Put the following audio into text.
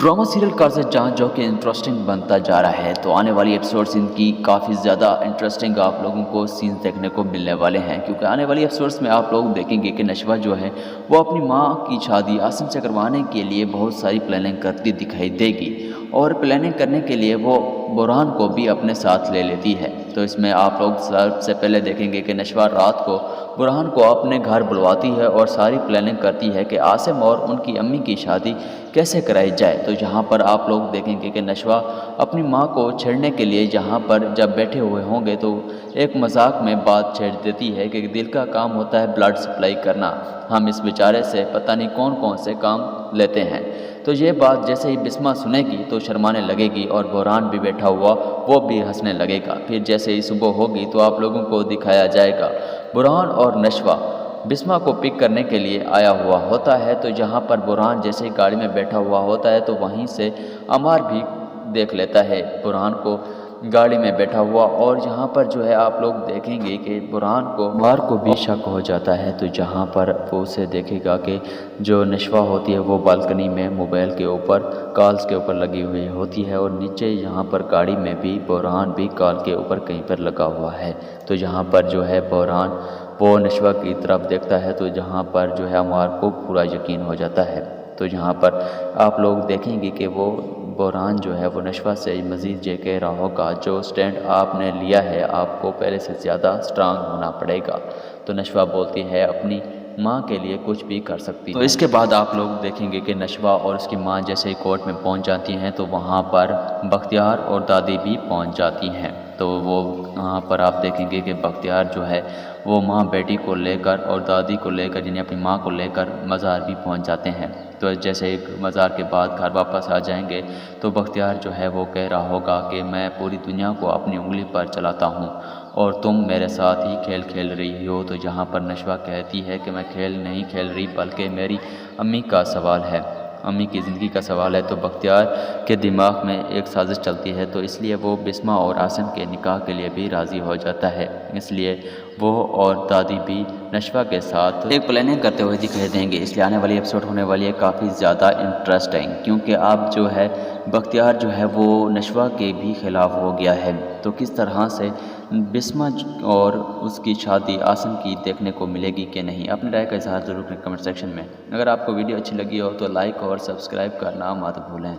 Drama serial कारज़ जहाँ जो कि इंटरेस्टिंग बनता जा रहा है, तो आने वाली एपिसोड्स इनकी काफ़ी ज़्यादा इंटरेस्टिंग आप लोगों को सीन्स देखने को मिलने वाले हैं, क्योंकि आने वाली एपिसोड्स में आप लोग देखेंगे कि नशवा जो है वो अपनी माँ की शादी आसिम से करवाने के लिए बहुत सारी प्लानिंग करती दिखाई देगी। और प्लानिंग करने के लिए वो बुरहान को भी अपने साथ ले लेती है। तो इसमें आप लोग सबसे पहले देखेंगे कि नशवा रात को बुरहान को अपने घर बुलवाती है और सारी प्लानिंग करती है कि आसिम और उनकी अम्मी की शादी कैसे कराई जाए। तो यहाँ पर आप लोग देखेंगे कि नशवा अपनी माँ को छेड़ने के लिए यहाँ पर जब बैठे हुए होंगे तो एक मजाक में बात छेड़ देती है कि दिल का काम होता है ब्लड सप्लाई करना, हम इस बेचारे से पता नहीं कौन कौन से काम लेते हैं। तो ये बात जैसे ही बिस्मा सुनेगी तो शर्माने लगेगी और बुरहान भी बैठा हुआ वो भी हंसने लगेगा। फिर जैसे ही सुबह होगी तो आप लोगों को दिखाया जाएगा बुरहान और नशवा बिस्मा को पिक करने के लिए आया हुआ होता है। तो जहाँ पर बुरहान जैसे ही गाड़ी में बैठा हुआ होता है तो वहीं से अमार भी देख लेता है बुरहान को गाड़ी में बैठा हुआ। और यहाँ पर जो है आप लोग देखेंगे कि बुरहान को अमार को भी शक हो जाता है। तो जहाँ पर वो उसे देखेगा कि जो नशवा होती है वो बालकनी में मोबाइल के ऊपर कॉल्स के ऊपर लगी हुई होती है और नीचे यहाँ पर गाड़ी में भी बुरहान भी कॉल के ऊपर कहीं पर लगा हुआ है। तो यहाँ पर जो है बुरहान वो नशवा की तरफ देखता है तो जहाँ पर जो है अमार को पूरा यकीन हो जाता है। तो यहाँ पर आप लोग देखेंगे कि वो बुरहान जो है वो नशवा से मज़ीद ये कह रहा होगा जो स्टैंड आपने लिया है आपको पहले से ज़्यादा स्ट्रांग होना पड़ेगा। तो नशवा बोलती है अपनी माँ के लिए कुछ भी कर सकती है। तो इसके बाद आप लोग देखेंगे कि नशवा और उसकी माँ जैसे ही कोर्ट में पहुँच जाती हैं तो वहाँ पर बख्तियार और दादी भी पहुँच जाती हैं। तो वो वहाँ पर आप देखेंगे कि बख्तियार जो है वो माँ बेटी को लेकर और दादी को लेकर यानी अपनी माँ को लेकर मज़ार भी पहुँच जाते हैं। तो जैसे एक मज़ार के बाद घर वापस आ जाएंगे तो बख्तियार जो है वो कह रहा होगा कि मैं पूरी दुनिया को अपनी उंगली पर चलाता हूँ और तुम मेरे साथ ही खेल खेल रही हो। तो जहाँ पर नशवा कहती है कि मैं खेल नहीं खेल रही बल्कि मेरी अम्मी का सवाल है, अम्मी की ज़िंदगी का सवाल है। तो बख्तियार के दिमाग में एक साजिश चलती है तो इसलिए वो बिस्मा और आसिम के निकाह के लिए भी राज़ी हो जाता है। इसलिए वो और दादी भी नशवा के साथ एक प्लानिंग करते हुए दिखाई देंगे। इसलिए आने वाली एपिसोड होने वाली है काफ़ी ज़्यादा इंटरेस्टिंग, क्योंकि अब जो है बख्तियार जो है वो नशवा के भी ख़िलाफ़ हो गया है। तो किस तरह से बिस्मा और उसकी शादी आसिम की देखने को मिलेगी कि नहीं, अपनी राय का इजहार ज़रूर करें कमेंट सेक्शन में। अगर आपको वीडियो अच्छी लगी हो तो लाइक और सब्सक्राइब करना मत भूलें।